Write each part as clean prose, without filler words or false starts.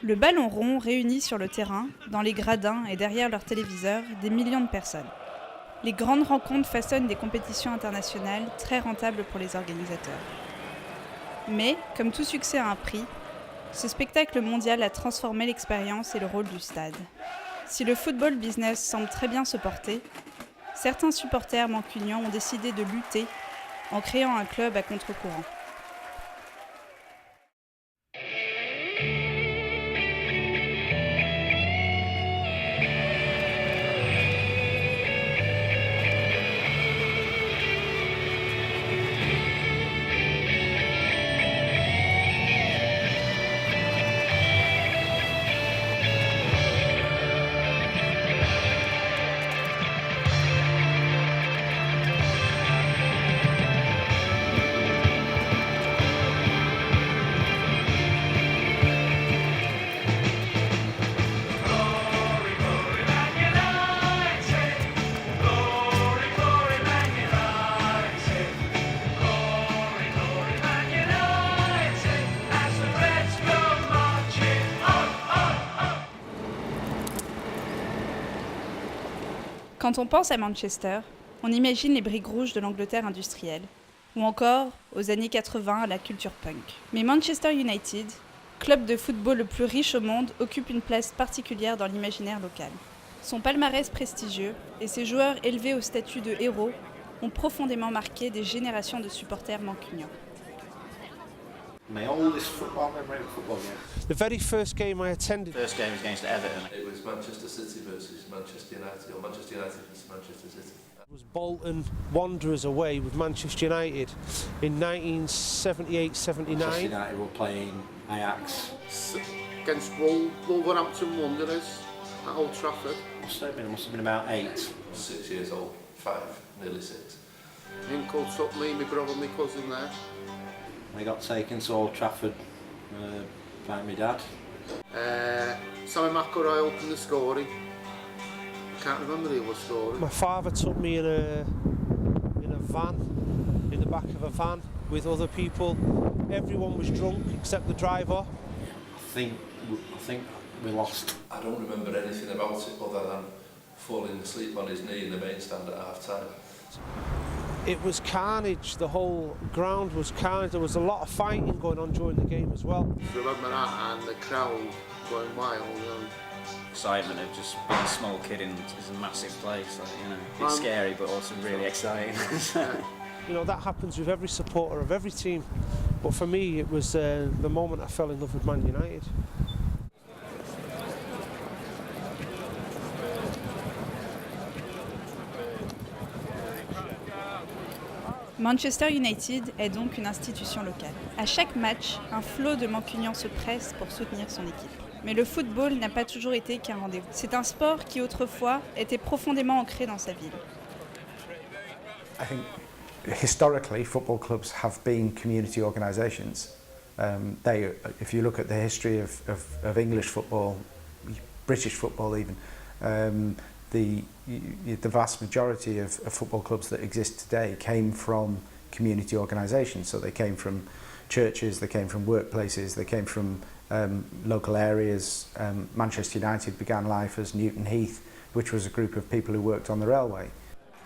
Le ballon rond réunit sur le terrain, dans les gradins et derrière leurs téléviseurs, des millions de personnes. Les grandes rencontres façonnent des compétitions internationales très rentables pour les organisateurs. Mais, comme tout succès a un prix, ce spectacle mondial a transformé l'expérience et le rôle du stade. Si le football business semble très bien se porter, certains supporters mancunians ont décidé de lutter en créant un club à contre-courant. Quand on pense à Manchester, on imagine les briques rouges de l'Angleterre industrielle, ou encore, aux années 80, à la culture punk. Mais Manchester United, club de football le plus riche au monde, occupe une place particulière dans l'imaginaire local. Son palmarès prestigieux et ses joueurs élevés au statut de héros ont profondément marqué des générations de supporters mancunians. My oldest football memory of football game. The very first game I attended. First game was against Everton. It was Manchester City versus Manchester United, or Manchester United versus Manchester City. It was Bolton Wanderers away with Manchester United in 1978-79. Manchester United were playing Ajax. Against Wolverhampton Wanderers at Old Trafford. Must have been about 8. 6 years old, 5, nearly 6. Uncle took me, my brother, my cousin there. I got taken to Old Trafford by my dad. Sammy McIlroy opened the scoring. I can't remember who was scoring. My father took me in a van, in the back of a van with other people. Everyone was drunk except the driver. I think we lost. I don't remember anything about it other than falling asleep on his knee in the main stand at half time. It was carnage, the whole ground was carnage. There was a lot of fighting going on during the game as well. I remember that and the crowd going wild. Excitement of just being a small kid in a massive place, like, you know, it's scary but also really exciting. You know, that happens with every supporter of every team, but for me it was the moment I fell in love with Man United. Manchester United est donc une institution locale. À chaque match, un flot de mancunians se presse pour soutenir son équipe. Mais le football n'a pas toujours été qu'un rendez-vous. C'est un sport qui autrefois était profondément ancré dans sa ville. I think historically football clubs have been community organisations. If you look at the history of English football, British football even, the vast majority of football clubs that exist today came from community organisations. So they came from churches, they came from workplaces, they came from local areas. Manchester United began life as Newton Heath, which was a group of people who worked on the railway.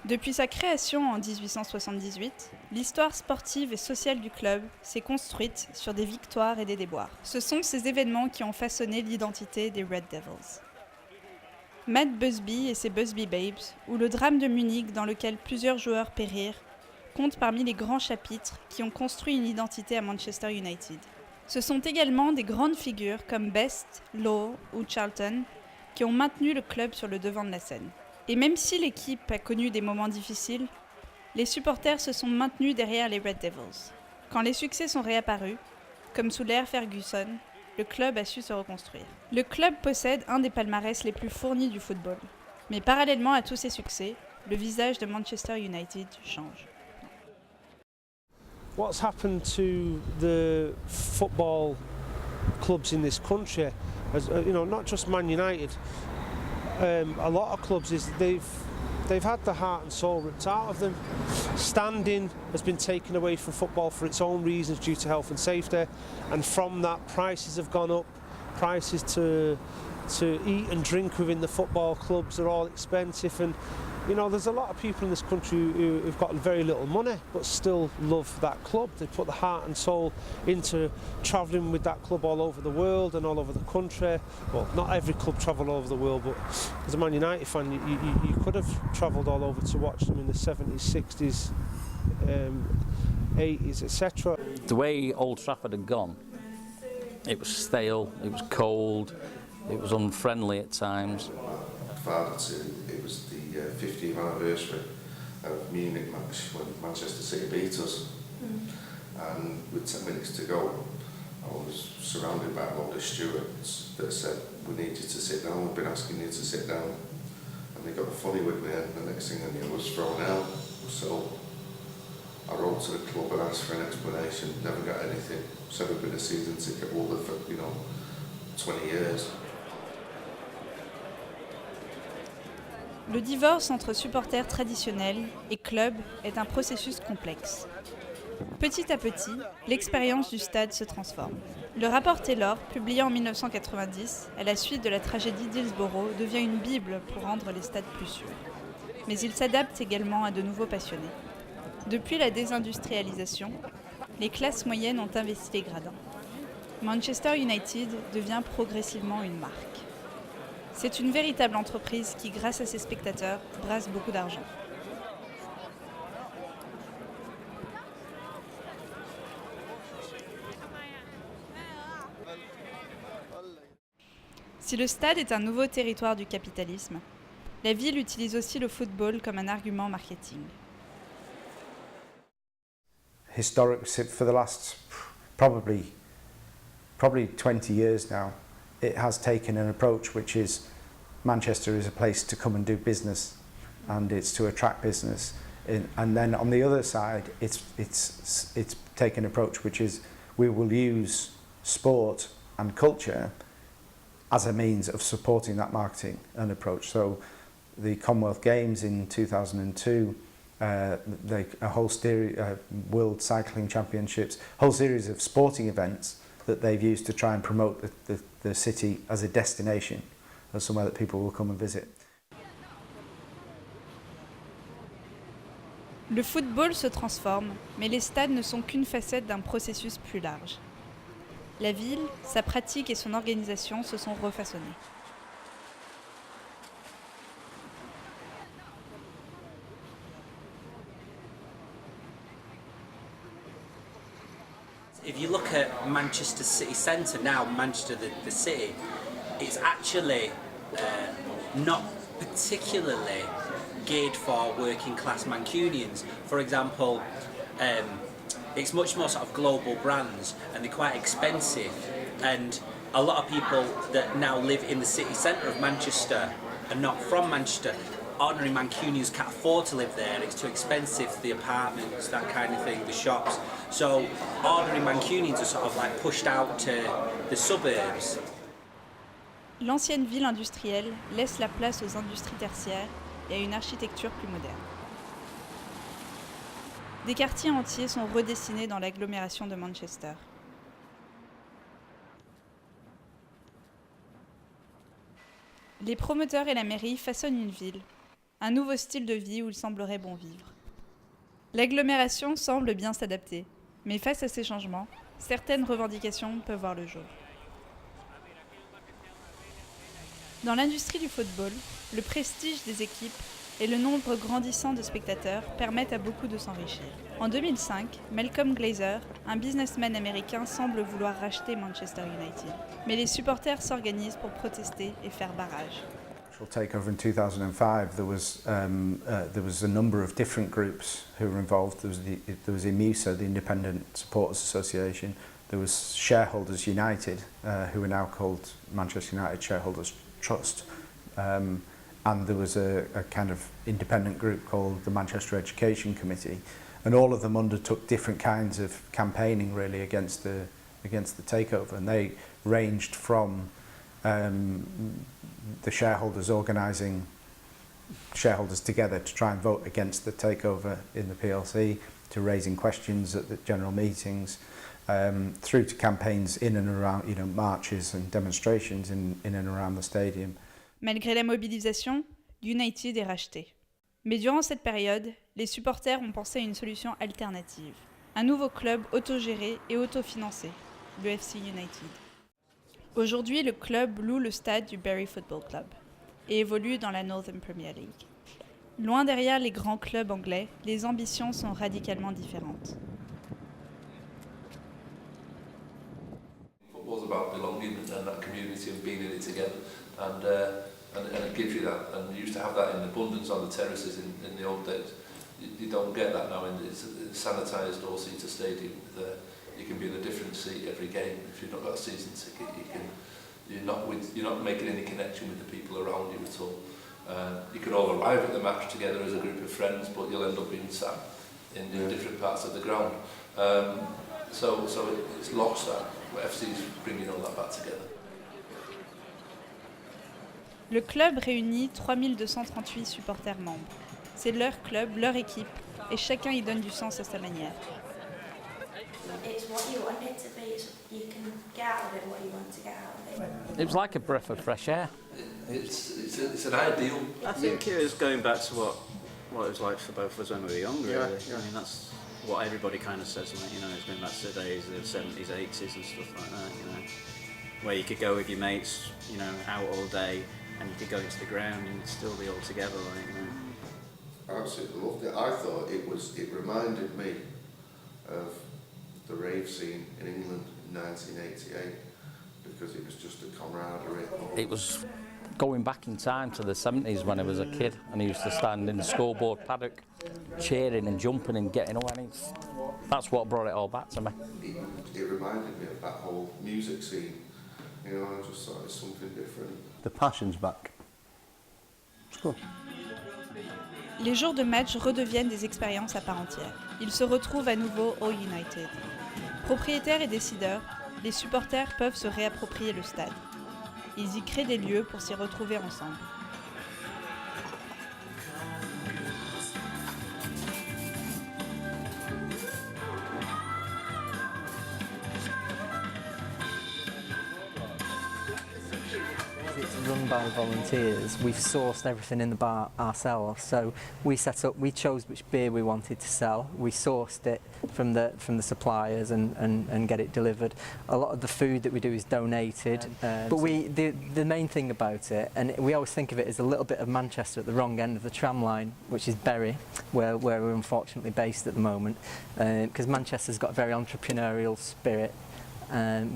Depuis sa création en 1878, l'histoire sportive et sociale du club s'est construite sur des victoires et des déboires. Ce sont ces événements qui ont façonné l'identité des Red Devils. Matt Busby et ses Busby Babes, ou le drame de Munich dans lequel plusieurs joueurs périrent, comptent parmi les grands chapitres qui ont construit une identité à Manchester United. Ce sont également des grandes figures comme Best, Law ou Charlton qui ont maintenu le club sur le devant de la scène. Et même si l'équipe a connu des moments difficiles, les supporters se sont maintenus derrière les Red Devils. Quand les succès sont réapparus, comme sous l'ère Ferguson, le club a su se reconstruire. Le club possède un des palmarès les plus fournis du football. Mais parallèlement à tous ces succès, le visage de Manchester United change. What's happened to the football clubs in this country, as you know, not just Man United, a lot of clubs is they've had the heart and soul ripped out of them. Standing has been taken away from football for its own reasons due to health and safety, and from that prices have gone up, prices to eat and drink within the football clubs are all expensive, and you know, there's a lot of people in this country who've got very little money but still love that club. They put the heart and soul into travelling with that club all over the world and all over the country. Well, not every club travel all over the world, but as a Man United fan, you could have travelled all over to watch them in the 70s, 60s, 80s, etc. The way Old Trafford had gone, it was stale, it was cold, it was unfriendly at times. Father to, it was the 50th anniversary of Munich match when Manchester City beat us. And with 10 minutes to go, I was surrounded by a load of stewards that said, we need you to sit down, we've been asking you to sit down. And they got funny with me, and the next thing I knew I was thrown out. So I wrote to the club and asked for an explanation, never got anything. Said I've been a season ticket holder for, 20 years. Le divorce entre supporters traditionnels et clubs est un processus complexe. Petit à petit, l'expérience du stade se transforme. Le rapport Taylor, publié en 1990, à la suite de la tragédie d'Hillsborough, devient une bible pour rendre les stades plus sûrs. Mais il s'adapte également à de nouveaux passionnés. Depuis la désindustrialisation, les classes moyennes ont investi les gradins. Manchester United devient progressivement une marque. C'est une véritable entreprise qui, grâce à ses spectateurs, brasse beaucoup d'argent. Si le stade est un nouveau territoire du capitalisme, la ville utilise aussi le football comme un argument marketing. Historic, for the last probably 20 years now, it has taken an approach which is Manchester is a place to come and do business, and it's to attract business. And then on the other side, it's taken an approach which is we will use sport and culture as a means of supporting that marketing and approach. So the Commonwealth Games in 2002, a whole series, World Cycling Championships, whole series of sporting events that they've used to try and promote the city as a destination, as somewhere that people will come and visit. Le football se transforme, mais les stades ne sont qu'une facette d'un processus plus large. La ville, sa pratique et son organisation se sont refaçonnées. If you look at Manchester City Centre now, Manchester the city, it's actually not particularly geared for working class Mancunians. For example, it's much more sort of global brands, and they're quite expensive, and a lot of people that now live in the city centre of Manchester are not from Manchester. Ordinary Mancunians can't afford to live there, it's too expensive, the apartments, that kind of thing, the shops. So ordinary Mancunians are sort of like pushed out to the suburbs. L'ancienne ville industrielle laisse la place aux industries tertiaires et à une architecture plus moderne. Des quartiers entiers sont redessinés dans l'agglomération de Manchester. Les promoteurs et la mairie façonnent une ville, un nouveau style de vie où il semblerait bon vivre. L'agglomération semble bien s'adapter, mais face à ces changements, certaines revendications peuvent voir le jour. Dans l'industrie du football, le prestige des équipes et le nombre grandissant de spectateurs permettent à beaucoup de s'enrichir. En 2005, Malcolm Glazer, un businessman américain, semble vouloir racheter Manchester United. Mais les supporters s'organisent pour protester et faire barrage. Takeover in 2005, there was a number of different groups who were involved. There was IMUSA, the Independent Supporters Association. There was Shareholders United, who are now called Manchester United Shareholders Trust. And there was a kind of independent group called the Manchester Education Committee, and all of them undertook different kinds of campaigning really against the takeover, and they ranged from the shareholders organising shareholders together to try and vote against the takeover in the PLC, to raising questions at the general meetings, through to campaigns in and around, you know, marches and demonstrations in and around the stadium. Malgré la mobilisation, United est racheté. Mais durant cette période, les supporters ont pensé à une solution alternative. Un nouveau club autogéré et autofinancé, le FC United. Aujourd'hui, le club loue le stade du Bury Football Club et évolue dans la Northern Premier League. Loin derrière les grands clubs anglais, les ambitions sont radicalement différentes. Football's about belonging and that community and being in it together, and it gives you that. And you used to have that in abundance on the terraces in the old days. You don't get that now. It's a sanitised all-seater stadium. You can be in a different seat every game. If you've not got a season ticket, you're not making any connection with the people around you at all. You could all arrive at the match together as a group of friends, but you'll end up being sat in different parts of the ground. So it's lost that. FC's bringing all that back together. Le club réunit 3238 supporters membres. C'est leur club, leur équipe, et chacun y donne du sens à sa manière. It's what you want it to be. You can get out of it what you want to get out of it. It was like a breath of fresh air. It's an ideal. I think it was going back to what it was like for both of us when we were younger. Yeah, really. yeah. I mean, that's what everybody kind of says. Like, you know, it's going back to the days of the 70s, 80s, and stuff like that. You know, where you could go with your mates, you know, out all day, and you could go into the ground and you'd still be all together. Like, you know. I absolutely loved it. I thought it reminded me of the rave scene in England in 1988, because it was just a camaraderie. It was going back in time to the 70s when I was a kid, and I used to stand in the scoreboard paddock cheering and jumping and getting away, and that's what brought it all back to me. It reminded me of that whole music scene. You know, I just thought it's something different. The passion's back. It's good. Les jours de match redeviennent des expériences à part entière. Ils se retrouvent à nouveau au United. Propriétaires et décideurs, les supporters peuvent se réapproprier le stade. Ils y créent des lieux pour s'y retrouver ensemble. It's run by volunteers. We've sourced everything in the bar ourselves. So we chose which beer we wanted to sell. We sourced it from the suppliers and get it delivered. A lot of the food that we do is donated. But the main thing about it, and we always think of it as a little bit of Manchester at the wrong end of the tram line, which is Bury, where we're unfortunately based at the moment, because Manchester's got a very entrepreneurial spirit.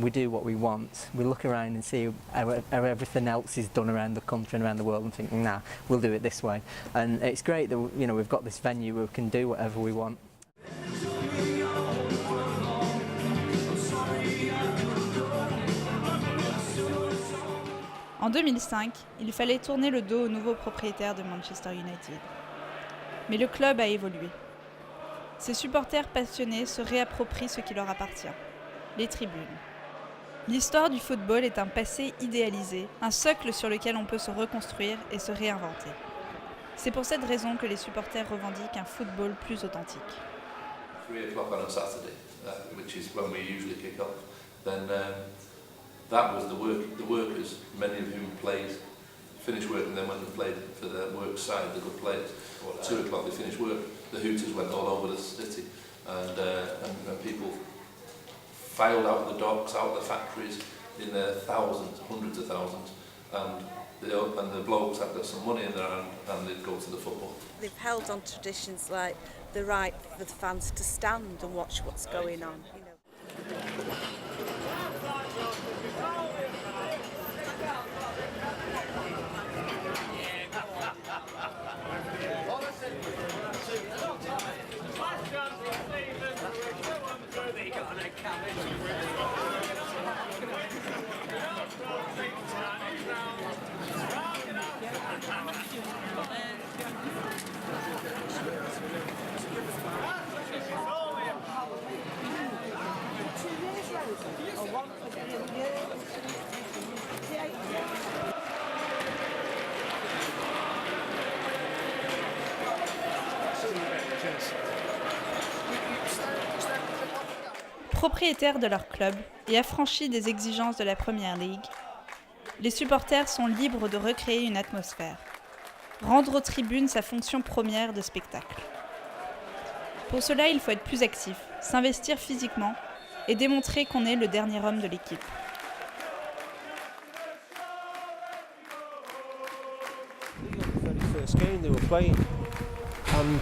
We do what we want. We look around and see how everything else is done around the country and around the world and think, nah, we'll do it this way. And it's great that, you know, we've got this venue where we can do whatever we want. En 2005, il fallait tourner le dos au nouveau propriétaire de Manchester United. Mais le club a évolué. Ses supporters passionnés se réapproprient ce qui leur appartient. Les tribunes. L'histoire du football est un passé idéalisé, un socle sur lequel on peut se reconstruire et se réinventer. C'est pour cette raison que les supporters revendiquent un football plus authentique. 3 o'clock on a Saturday, which is when we usually kick off, then that was the workers, many of whom finished work and then went and played for the work side, the good players. 2 o'clock they finished work, the Hooters went all over the city, and people filed out of the docks, out of the factories in their thousands, hundreds of thousands, and the blokes had got some money in their hand and they'd go to the football. They've held on traditions like the right for the fans to stand and watch what's going on. You know. Propriétaires de leur club et affranchis des exigences de la Première Ligue, les supporters sont libres de recréer une atmosphère, rendre aux tribunes sa fonction première de spectacle. Pour cela, il faut être plus actif, s'investir physiquement et démontrer qu'on est le dernier homme de l'équipe. The very first game they were playing, and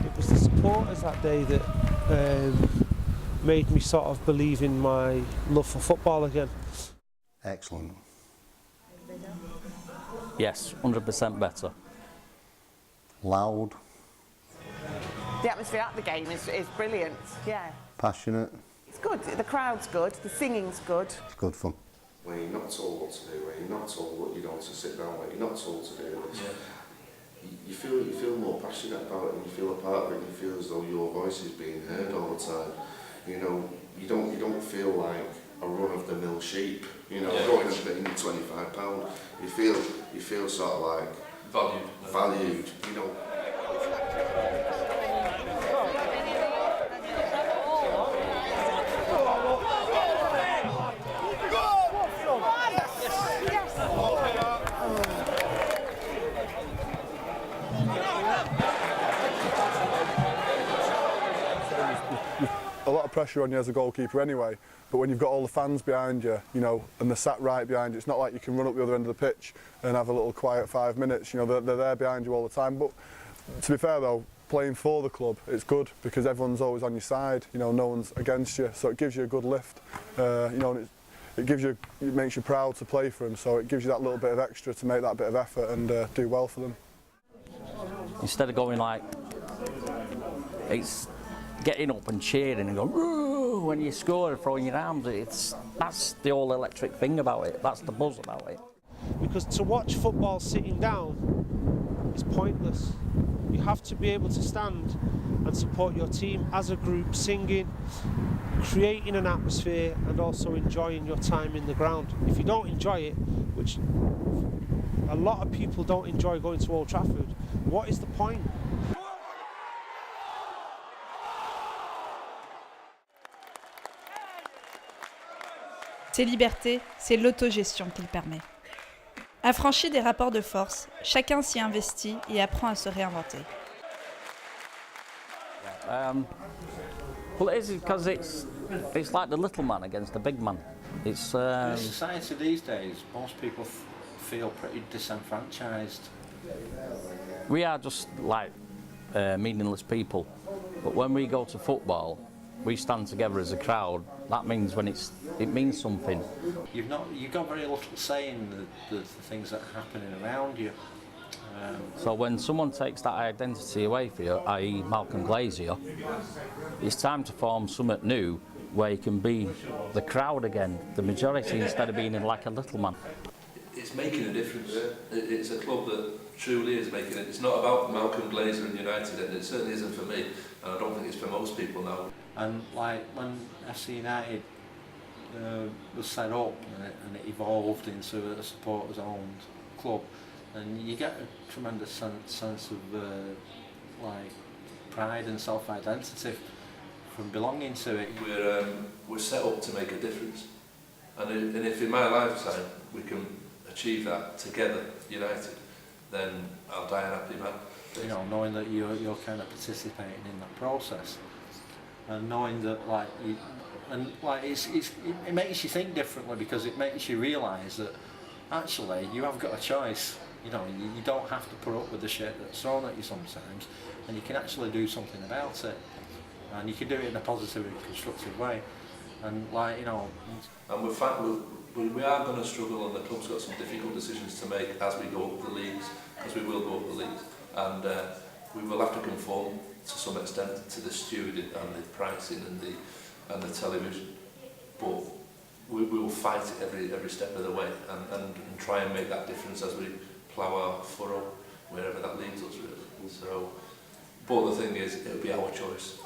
it was the supporters that day that made me sort of believe in my love for football again. Excellent. Yes, 100% better. Loud. The atmosphere at the game is brilliant, yeah. Passionate. It's good, the crowd's good, the singing's good. It's good fun. Where you're not told what to do, where you're not told what you don't to sit down, where you're not told to do this. You feel more passionate about it, and you feel a part of it, and you feel as though your voice is being heard all the time. You know, you don't feel like a run-of-the-mill sheep. You know, going and paying £25. You feel sort of like valued. You know. A lot of pressure on you as a goalkeeper anyway, but when you've got all the fans behind you, you know, and they're sat right behind you, it's not like you can run up the other end of the pitch and have a little quiet 5 minutes. You know, they're there behind you all the time. But to be fair though, playing for the club, it's good because everyone's always on your side. You know, no one's against you, so it gives you a good lift. You know, and it makes you proud to play for them. So it gives you that little bit of extra to make that bit of effort and do well for them. Instead of going like, it's getting up and cheering and going "Woo!" when you score and throwing your arms, that's the whole electric thing about it. That's the buzz about it. Because to watch football sitting down is pointless. You have to be able to stand and support your team as a group, singing, creating an atmosphere and also enjoying your time in the ground. If you don't enjoy it, which a lot of people don't enjoy going to Old Trafford, what is the point? Ces libertés, c'est l'autogestion qu'il permet. Affranchi des rapports de force, chacun s'y investit et apprend à se réinventer. Well, it is because it's like the little man against the big man. It's In society these days, most people feel pretty disenfranchised. We are just like meaningless people, but when we go to football, we stand together as a crowd. That means it means something. You've got very little say in the things that are happening around you. So when someone takes that identity away from you, i.e. Malcolm Glazier, it's time to form something new where you can be the crowd again, the majority, instead of being like a little man. It's making a difference. It's a club that truly is making it. It's not about Malcolm Glazer and United, and it certainly isn't for me, and I don't think it's for most people now. And like when FC United was set up and it evolved into a supporters-owned club, and you get a tremendous sense of like pride and self-identity from belonging to it. We're set up to make a difference, and if in my lifetime we can achieve that together, united, then I'll die a happy man. You know, knowing that you're kind of participating in that process, and knowing that it makes you think differently, because it makes you realise that actually you have got a choice. You know, you don't have to put up with the shit that's thrown at you sometimes, and you can actually do something about it, and you can do it in a positive and constructive way. And like, you know, and we are going to struggle, and the club's got some difficult decisions to make as we go up the leagues, because we will go up the leagues, and we will have to conform to some extent to the stewarding and the pricing and the television, but we will fight it every step of the way and try and make that difference as we plough our furrow wherever that leads us, really. So, but the thing is, it'll be our choice.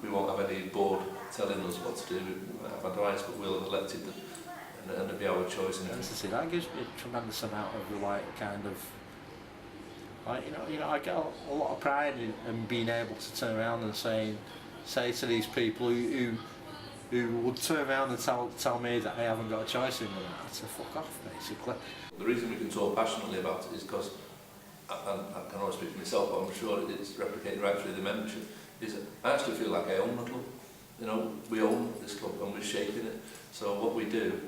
We won't have any board telling us what to do. We might have advice, but we'll have elected them, and it'll be our choice. And that gives me a tremendous amount of like kind of, like, you know, I get a lot of pride in being able to turn around and say to these people who who would turn around and tell me that I haven't got a choice in that. To fuck off, basically. The reason we can talk passionately about it is because, and I can always speak for myself, but I'm sure it's replicated right through the membership, is that I actually feel like I own the club. You know, we own this club and we're shaping it. So what we do,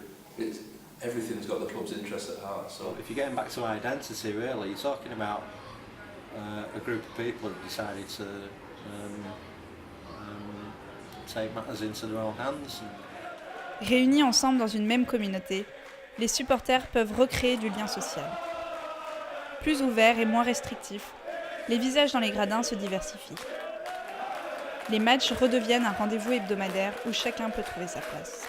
everything's got the club's interest at heart. So if you're getting back to identity, really, you're talking about a group of people that decided to take matters into their own hands. Réunis ensemble dans une même communauté, les supporters peuvent recréer du lien social. Plus ouverts et moins restrictifs, les visages dans les gradins se diversifient. Les matchs redeviennent un rendez-vous hebdomadaire où chacun peut trouver sa place.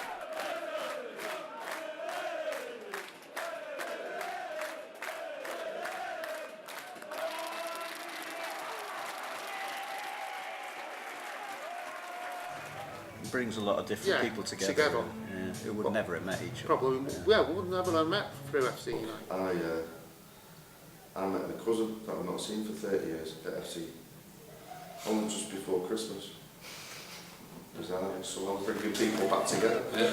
It brings a lot of different people together. Yeah, who would never have met each other. Probably, yeah, we would never have met through FC United. I met my cousin that I've not seen for 30 years at FC, only just before Christmas. So I'm bringing people back together. Yeah.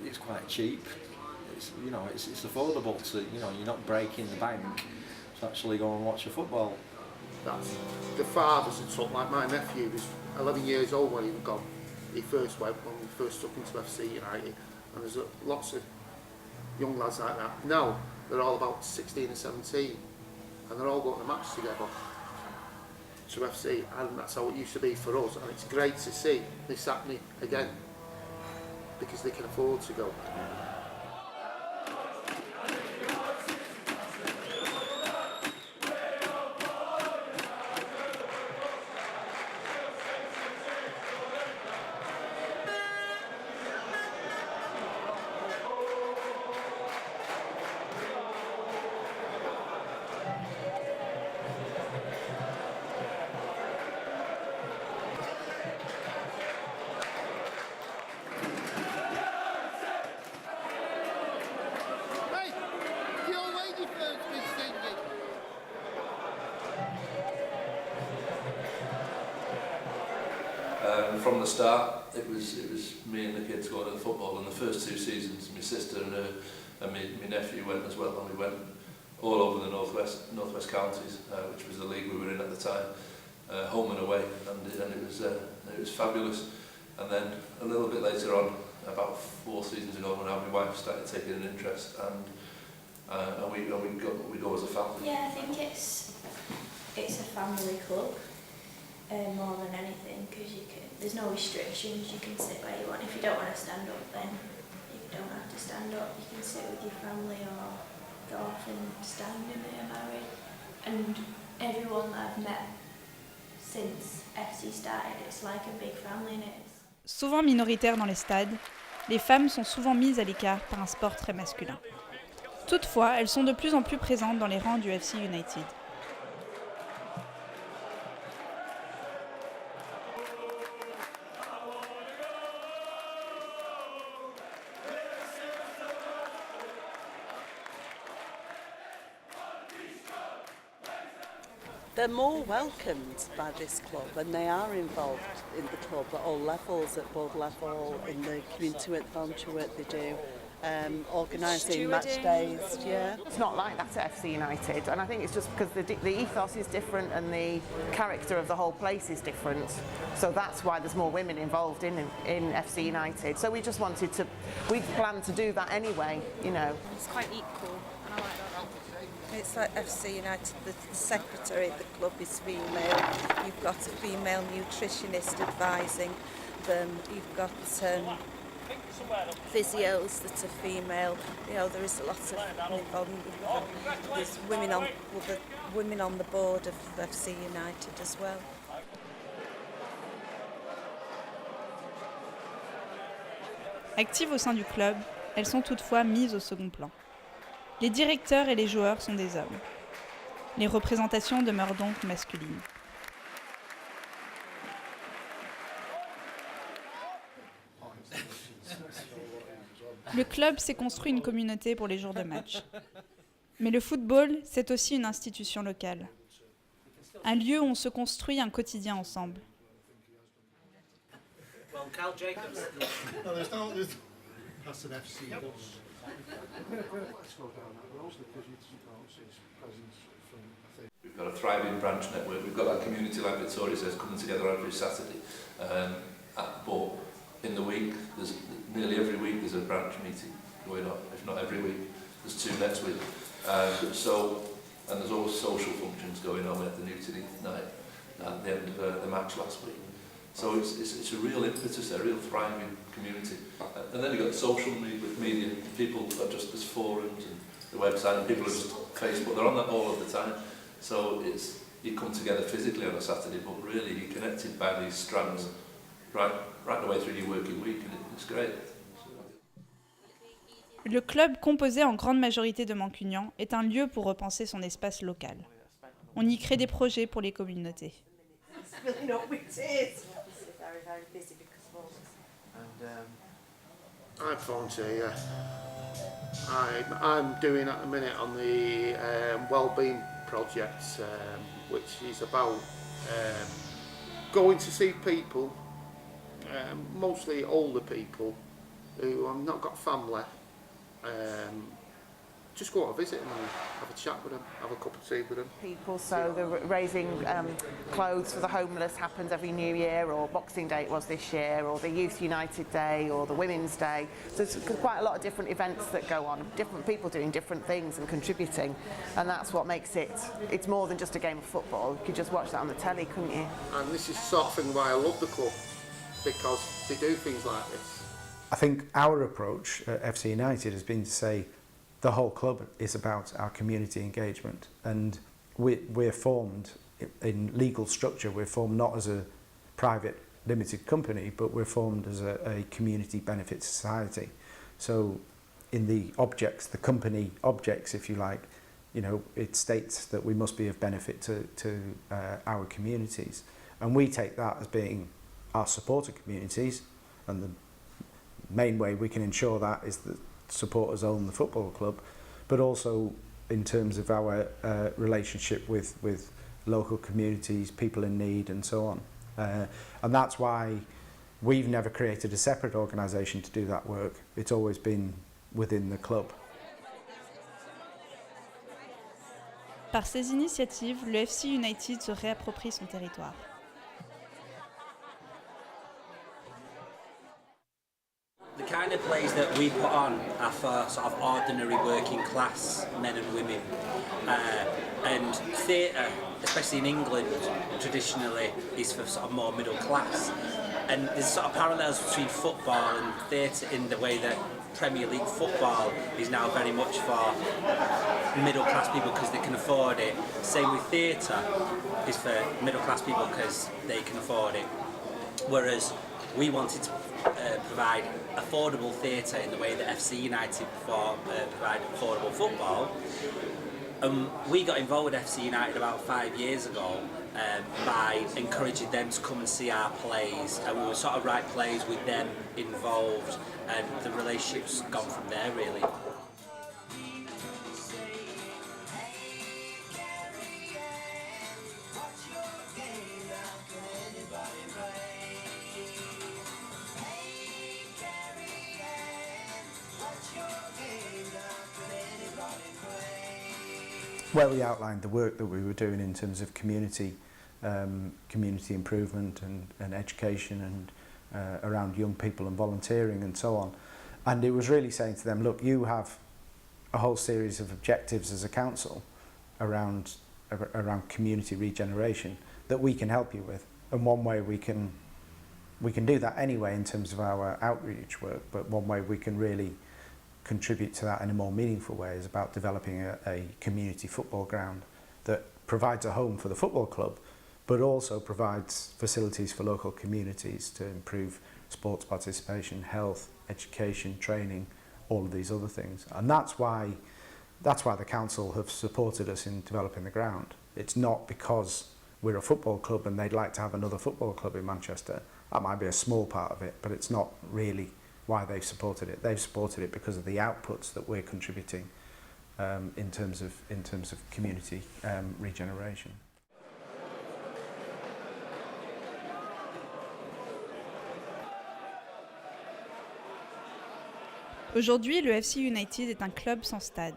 It's quite cheap. It's affordable to, you're not breaking the bank to actually go and watch a football. That's the fathers who took, like my nephew was 11 years old when he was gone. He first went when we first took him to FC United, and there's lots of young lads like that. Now they're all about 16 and 17, and they're all going to match together to FC, and that's how it used to be for us. And it's great to see this happening again because they can afford to go. From the start, it was me and the kids going to the football. And the first 2 seasons, my sister and my nephew went as well, and we went all over the northwest counties, which was the league we were in at the time, home and away, and it was fabulous. And then a little bit later on, about 4 seasons ago, when my wife started taking an interest, and we go as a family. Yeah, I think it's a family club. More than anything, because there's no restrictions, you can sit where you want. If you don't want to stand up, then you don't have to stand up. You can sit with your family or go off and stand if they're married. And everyone that I've met since FC started, it's like a big family, and it is. Souvent minoritaires dans les stades, les femmes sont souvent mises à l'écart par un sport très masculin. Toutefois, elles sont de plus en plus présentes dans les rangs du FC United. They're more welcomed by this club, and they are involved in the club at all levels, at board level, in the community work, the voluntary work they do, organising match days. Yeah, it's not like that at FC United, and I think it's just because the ethos is different and the character of the whole place is different. So that's why there's more women involved in FC United. So we just wanted to, we planned to do that anyway. It's quite equal, and I like that. It's like FC United, the secretary of the club is female, you've got a female nutritionist advising them, you've got physios that are female, there is a lot of involvement with them. There's women on the board of FC United as well. Actives au sein du club, elles sont toutefois mises au second plan. Les directeurs et les joueurs sont des hommes. Les représentations demeurent donc masculines. Le club s'est construit une communauté pour les jours de match. Mais le football, c'est aussi une institution locale. Un lieu où on se construit un quotidien ensemble. Well, Cal Jacobs. No, that's an FC bus. We've got a thriving branch network. We've got that community, like Victoria says, coming together every Saturday. But in the week, there's nearly every week there's a branch meeting going on. If not every week, there's two next week. And there's always social functions going on. We had the Newton night at the end of the match last week. So it's a real impetus, a real thriving community. And then you've got the social media. People are just, there's forums and the website, and people are just Facebook. They're on that all of the time. So you come together physically on a Saturday, but really you're connected by these strands right the way through your working week, and it's great. Le club, composé en grande majorité de Mancunians, est un lieu pour repenser son espace local. On y crée des projets pour les communautés. I'm volunteer, yeah. I'm doing at the minute on the wellbeing project, which is about going to see people, mostly older people, who have not got family. Just go out and visit them and have a chat with them, have a cup of tea with them. People, so the raising clothes for the homeless happens every New Year, or Boxing Day it was this year, or the Youth United Day, or the Women's Day. So there's quite a lot of different events that go on, different people doing different things and contributing, and that's what makes it's more than just a game of football. You could just watch that on the telly, couldn't you? And this is the sort of thing why I love the club, because they do things like this. I think our approach at FC United has been to say the whole club is about our community engagement, and we're formed in legal structure. We're formed not as a private limited company, but we're formed as a community benefit society. So in the objects, the company objects, if you like, you know, it states that we must be of benefit to our communities, and we take that as being our supporter communities, and the main way we can ensure that is that supporters own the football club, but also in terms of our relationship with local communities, people in need and so on. And that's why we've never created a separate organisation to do that work. It's always been within the club. Par ces initiatives, le FC United se réapproprie son territoire. The kind of plays that we put on are for sort of ordinary working class men and women, and theatre, especially in England, traditionally is for sort of more middle class, and there's sort of parallels between football and theatre in the way that Premier League football is now very much for middle class people because they can afford it. Same with theatre is for middle class people because they can afford it, whereas we wanted to provide affordable theatre in the way that FC United provide affordable football. We got involved with FC United about 5 years ago by encouraging them to come and see our plays, and we would sort of write plays with them involved, and the relationship's gone from there really. Where we outlined the work that we were doing in terms of community improvement and education and around young people and volunteering and so on. And it was really saying to them, look, you have a whole series of objectives as a council around community regeneration that we can help you with. And one way we can do that anyway in terms of our outreach work, but one way we can really contribute to that in a more meaningful way is about developing a community football ground that provides a home for the football club, but also provides facilities for local communities to improve sports participation, health, education, training, all of these other things. And that's why the council have supported us in developing the ground. It's not because we're a football club and they'd like to have another football club in Manchester. That might be a small part of it, but it's not really why they've supported it. They've supported it because of the outputs that we're contributing in terms of community regeneration. Aujourd'hui, le FC United est un club sans stade.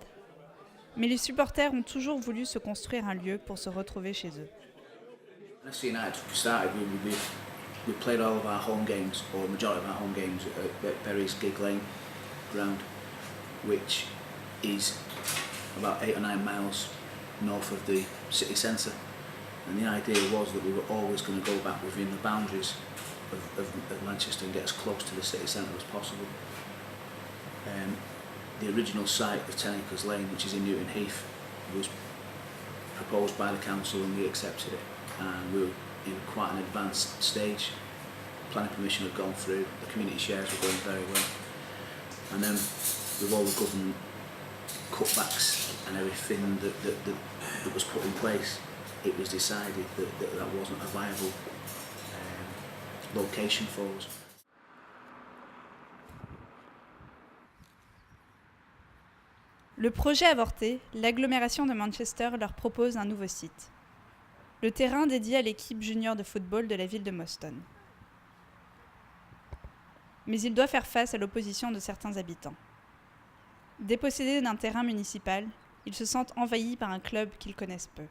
Mais les supporters ont toujours voulu se construire un lieu pour se retrouver chez eux. FC United started, we played all of our home games, or the majority of our home games, at Bury's Gig Lane ground, which is about 8 or 9 miles north of the city centre. And the idea was that we were always going to go back within the boundaries of Manchester and get as close to the city centre as possible. The original site of 10 Acres Lane, which is in Newton Heath, was proposed by the council and we accepted it. And we were in quite an advanced stage. Planning permission had gone through, the community shares were going very well. And then with all the government cutbacks and everything that was put in place, it was decided that wasn't a viable location for us. Le projet avorté, l'agglomération de Manchester leur propose un nouveau site. Le terrain dédié à l'équipe junior de football de la ville de Moston. Mais il doit faire face à l'opposition de certains habitants. Dépossédés d'un terrain municipal, ils se sentent envahis par un club qu'ils connaissent peu.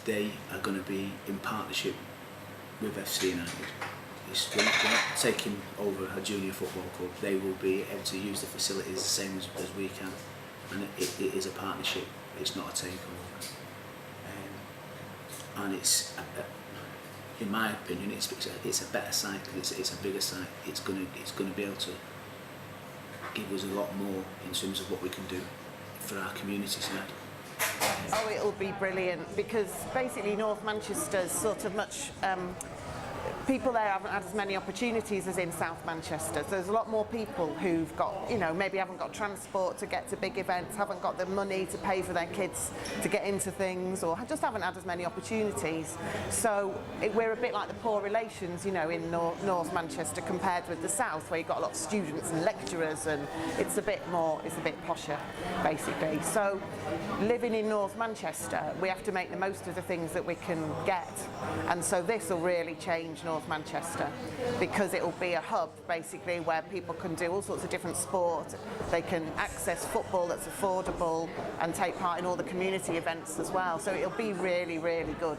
They are going to be in partnership with FC United. We're not taking over a junior football club. They will be able to use the facilities the same as we can, and it is a partnership. It's not a takeover, and it's, in my opinion, it's a better site. It's a bigger site. It's going to be able to give us a lot more in terms of what we can do for our community side. Oh, it'll be brilliant because basically North Manchester's sort of much. People there haven't had as many opportunities as in South Manchester. So there's a lot more people who've got, maybe haven't got transport to get to big events, haven't got the money to pay for their kids to get into things, or just haven't had as many opportunities. So we're a bit like the poor relations, in North Manchester compared with the South, where you've got a lot of students and lecturers, and it's a bit posher, basically. So living in North Manchester, we have to make the most of the things that we can get. And so this will really change North Manchester because it will be a hub basically where people can do all sorts of different sports. They can access football that's affordable and take part in all the community events as well. So it'll be really, really good,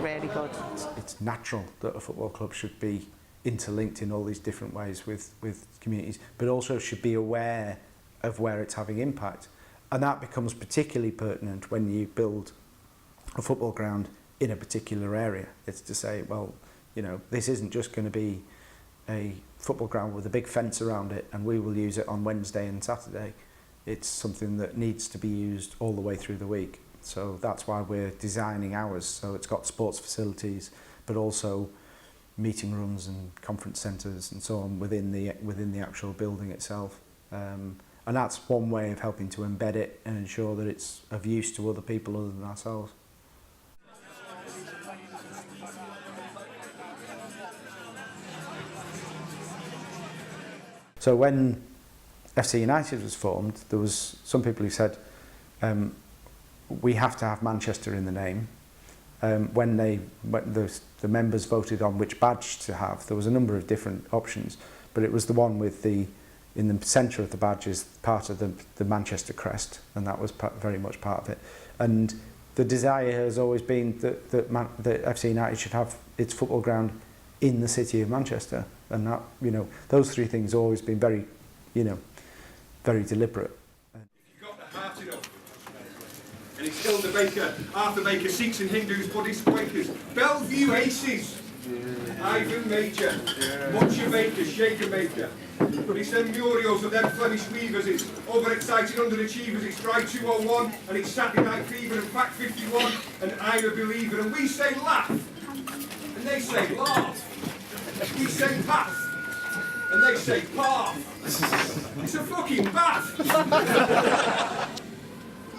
really good. It's natural that a football club should be interlinked in all these different ways with communities, but also should be aware of where it's having impact. And that becomes particularly pertinent when you build a football ground in a particular area. It's to say, well, this isn't just going to be a football ground with a big fence around it and we will use it on Wednesday and Saturday. It's something that needs to be used all the way through the week. So that's why we're designing ours. So it's got sports facilities, but also meeting rooms and conference centres and so on within the actual building itself. And that's one way of helping to embed it and ensure that it's of use to other people other than ourselves. So when FC United was formed, there was some people who said, we have to have Manchester in the name. When the members voted on which badge to have, there was a number of different options, but it was the one with in the centre of the badge is part of the Manchester crest, and that was very much part of it. And the desire has always been that FC United should have its football ground in the city of Manchester, and that those three things have always been very very deliberate. And it's Hilda Baker, Arthur Baker, Sikhs and Hindus, Buddhists, Quakers, Bellevue Aces, Ivan Major, Mocha Baker, Shaker Baker. But it's them Muriels and them Flemish Weavers, it's overexcited underachievers, it's Dry 201, and it's Saturday Night Fever and Pack 51, and I'm a Believer, and we say laugh, and they say laugh. We say path, and they say path. It's a fucking bath.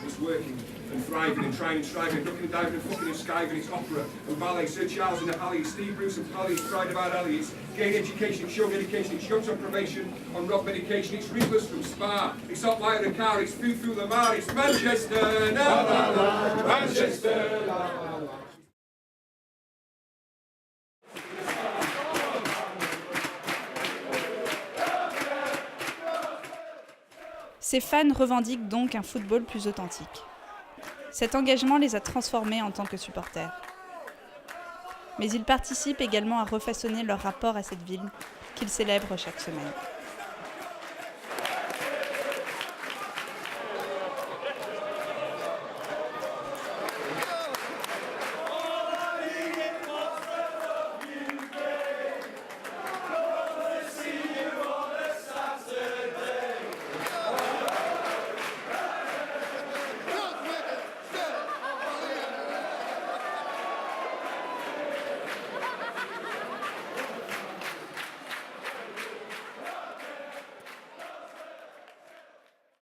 It's working and thriving and trying and striving, ducking and diving and fucking and skiving, it's opera and ballet, Sir Charles in the alley, Steve Bruce and Polly, it's Pride of our alley, it's gain education, it's young education, it's young on probation, on rock medication, it's ruthless from Spa, it's hot light in the car, it's Foo Lamar, it's Manchester, la la la, Manchester, la la la. Ces fans revendiquent donc un football plus authentique. Cet engagement les a transformés en tant que supporters. Mais ils participent également à refaçonner leur rapport à cette ville qu'ils célèbrent chaque semaine.